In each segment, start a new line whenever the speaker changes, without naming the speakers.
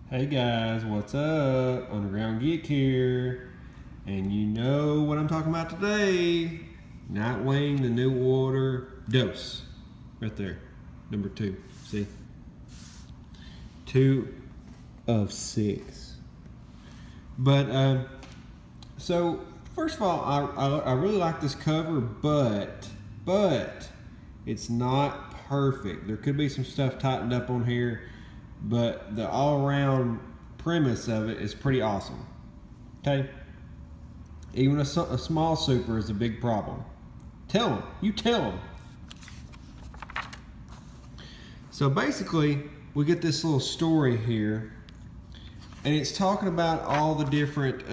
Hey guys, what's up? Underground Geek here. And you know what I'm talking about today. Nightwing, the New Order, dose. Right there. Number 2. See? 2 of 6. But, so, first of all, I really like this cover, but it's not perfect. There could be some stuff tightened up on here, but the all-around premise of it is pretty awesome. Okay? Even a small super is a big problem. Tell them. You tell them. So basically, we get this little story here, and it's talking about all the different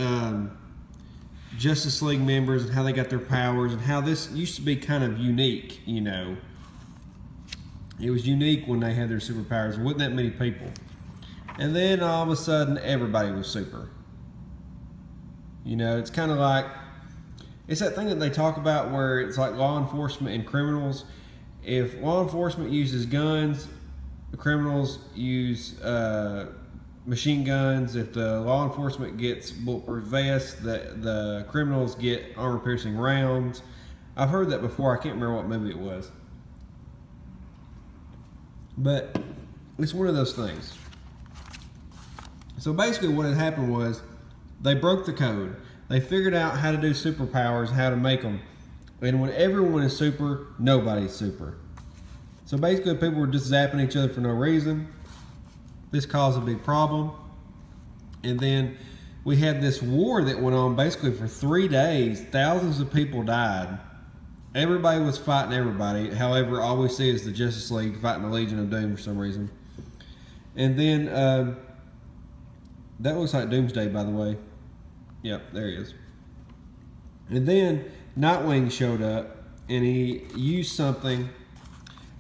Justice League members and how they got their powers and how this used to be kind of unique, you know. It was unique when they had their superpowers. There wasn't that many people. And then all of a sudden, everybody was super. You know, it's kind of like, it's that thing that they talk about where it's like law enforcement and criminals. If law enforcement uses guns, the criminals use machine guns. If the law enforcement gets bulletproof vests, the criminals get armor-piercing rounds. I've heard that before. I can't remember what movie it was. But it's one of those things. So basically what had happened was they broke the code. They figured out how to do superpowers, how to make them. And when everyone is super, nobody's super. So basically people were just zapping each other for no reason. This caused a big problem. And then we had this war that went on basically for 3 days. Thousands of people died. Everybody was fighting everybody. However, all we see is the Justice League fighting the Legion of Doom for some reason. And then, that looks like Doomsday, by the way. Yep, there he is. And then Nightwing showed up, and he used something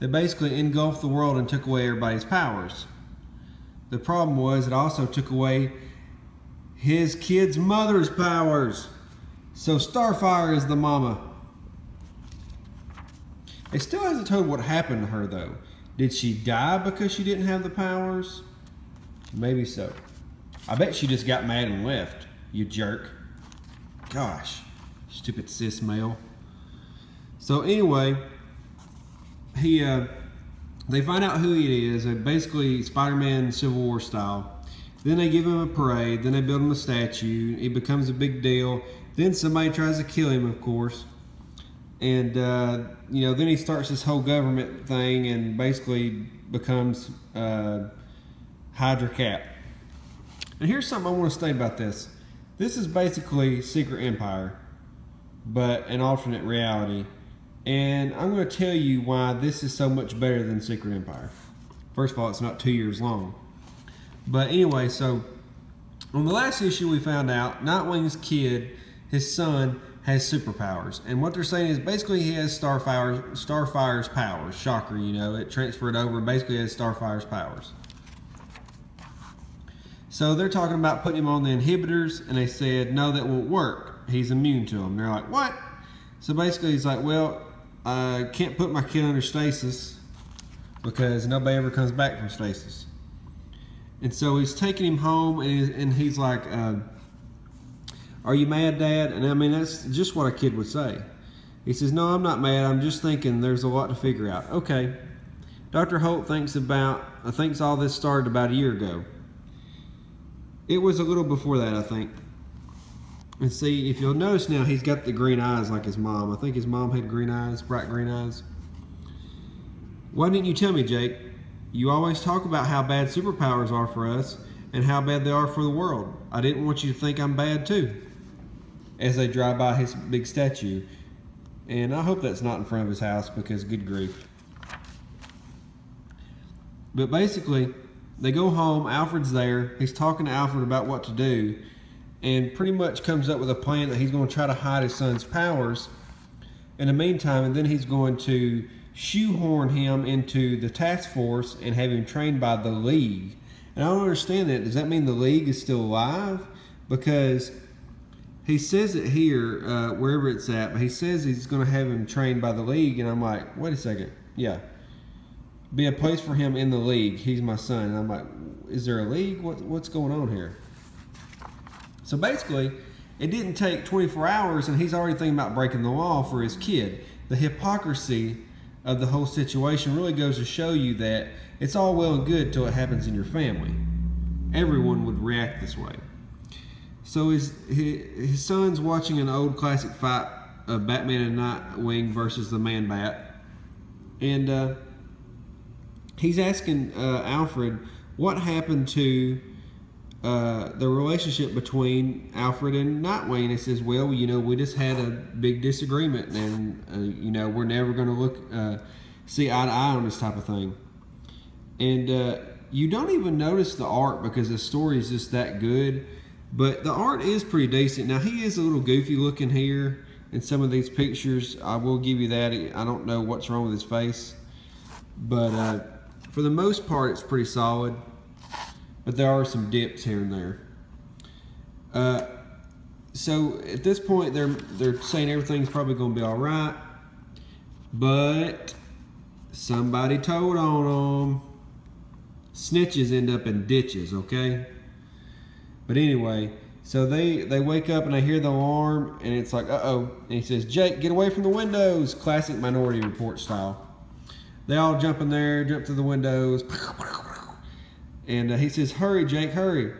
that basically engulfed the world and took away everybody's powers. The problem was it also took away his kid's mother's powers. So Starfire is the mama. It still hasn't told what happened to her, though. Did she die because she didn't have the powers? Maybe so. I bet she just got mad and left, you jerk. Gosh, stupid cis male. So anyway, they find out who he is, basically Spider-Man Civil War style. Then they give him a parade, then they build him a statue. He becomes a big deal. Then somebody tries to kill him, of course. And, you know, then he starts this whole government thing and basically becomes Hydra Cap. And here's something I want to state about this. This is basically Secret Empire, but an alternate reality. And I'm going to tell you why this is so much better than Secret Empire. First of all, it's not 2 years long. But anyway, so on the last issue we found out Nightwing's kid, his son, has superpowers, and what they're saying is basically he has Starfire's powers. Shocker, you know, it transferred over and basically has Starfire's powers. So they're talking about putting him on the inhibitors, and they said, no, that won't work. He's immune to them. They're like, what? So basically he's like, well, I can't put my kid under stasis because nobody ever comes back from stasis. And so he's taking him home, and he's like, are you mad, Dad? And I mean, that's just what a kid would say. He says, no, I'm not mad. I'm just thinking there's a lot to figure out. Okay. Dr. Holt thinks all this started about a year ago. It was a little before that, I think. And see, if you'll notice now, he's got the green eyes like his mom. I think his mom had green eyes, bright green eyes. Why didn't you tell me, Jake? You always talk about how bad superpowers are for us and how bad they are for the world. I didn't want you to think I'm bad too. As they drive by his big statue. And I hope that's not in front of his house because good grief. But basically, they go home, Alfred's there, he's talking to Alfred about what to do, and pretty much comes up with a plan that he's going to try to hide his son's powers in the meantime, and then he's going to shoehorn him into the task force and have him trained by the League. And I don't understand that. Does that mean the League is still alive? Because he says it here, wherever it's at, but he says he's going to have him trained by the League, and I'm like, wait a second, yeah. be a place for him in the league. He's my son. And I'm like, is there a league? What's going on here? So basically, it didn't take 24 hours and he's already thinking about breaking the law for his kid. The hypocrisy of the whole situation really goes to show you that it's all well and good till it happens in your family. Everyone would react this way. So his son's watching an old classic fight of Batman and Nightwing versus the Man-Bat. And he's asking Alfred what happened to the relationship between Alfred and Nightwing. He says, well, you know, we just had a big disagreement and, you know, we're never going to see eye to eye on this type of thing. And you don't even notice the art because the story is just that good. But the art is pretty decent. Now, he is a little goofy looking here in some of these pictures. I will give you that. I don't know what's wrong with his face. But for the most part, it's pretty solid. But there are some dips here and there. So at this point, they're saying everything's probably going to be all right. But somebody told on them. Snitches end up in ditches, okay? But anyway, so they wake up and they hear the alarm and it's like, uh-oh. And he says, Jake, get away from the windows. Classic Minority Report style. They all jump in there, jump through the windows. And he says, hurry, Jake, hurry.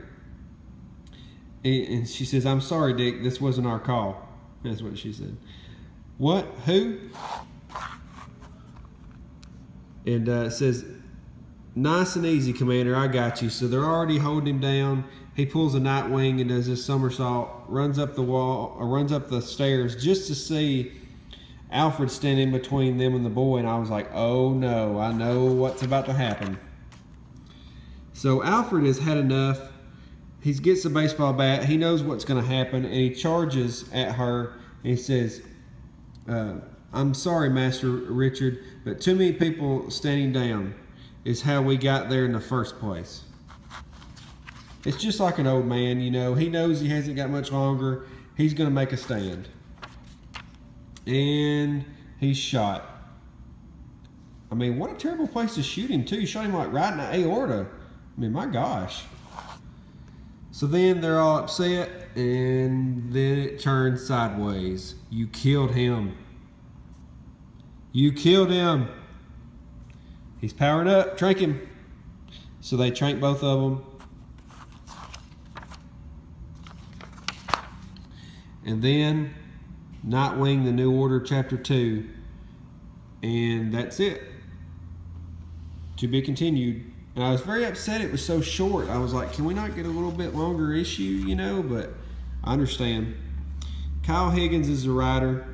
And she says, I'm sorry, Dick, this wasn't our call. That's what she said. What? Who? And it says, nice and easy, Commander, I got you. So they're already holding him down. He pulls a Nightwing and does this somersault, runs up the wall, or runs up the stairs just to see Alfred standing between them and the boy. And I was like, oh no, I know what's about to happen. So Alfred has had enough. He gets the baseball bat. He knows what's going to happen, and he charges at her. And he says, I'm sorry, Master Richard, but too many people standing down is how we got there in the first place. It's just like an old man, you know. He knows he hasn't got much longer. He's going to make a stand. And he's shot. I mean, what a terrible place to shoot him, too. You shot him like right in the aorta. I mean, my gosh. So then they're all upset, and then it turns sideways. You killed him. You killed him. He's powered up. Trank him. So they trank both of them. And then Nightwing, the New Order, Chapter 2. And that's it. To be continued. And I was very upset it was so short. I was like, can we not get a little bit longer issue, you know? But I understand. Kyle Higgins is the writer.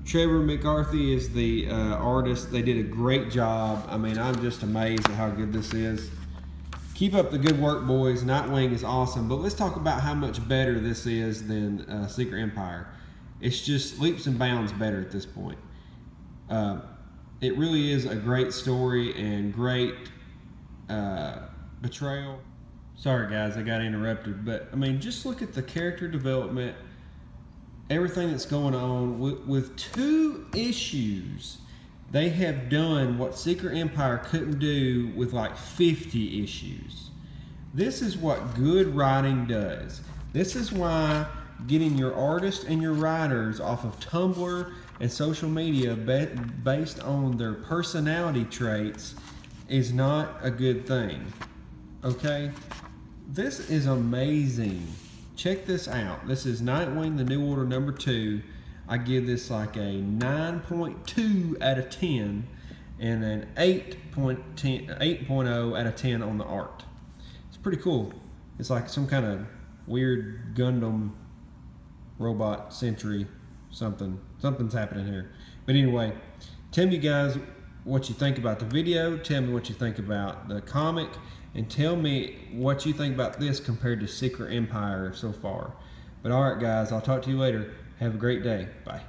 Trevor McCarthy is the artist. They did a great job. I mean, I'm just amazed at how good this is. Keep up the good work, boys. Nightwing is awesome. But let's talk about how much better this is than Secret Empire. It's just leaps and bounds better at this point. It really is a great story and great betrayal. Sorry, guys, I got interrupted. But, I mean, just look at the character development, everything that's going on. With 2 issues, they have done what Secret Empire couldn't do with like 50 issues. This is what good writing does. This is why getting your artists and your writers off of Tumblr and social media based on their personality traits is not a good thing. Okay? This is amazing. Check this out. This is Nightwing, the New Order number 2. I give this like a 9.2 out of 10 and an 8.0 out of 10 on the art. It's pretty cool. It's like some kind of weird Gundam robot century something. Something's happening here. But anyway, tell me guys what you think about the video. Tell me what you think about the comic. And tell me what you think about this compared to Secret Empire so far. But alright guys, I'll talk to you later. Have a great day. Bye.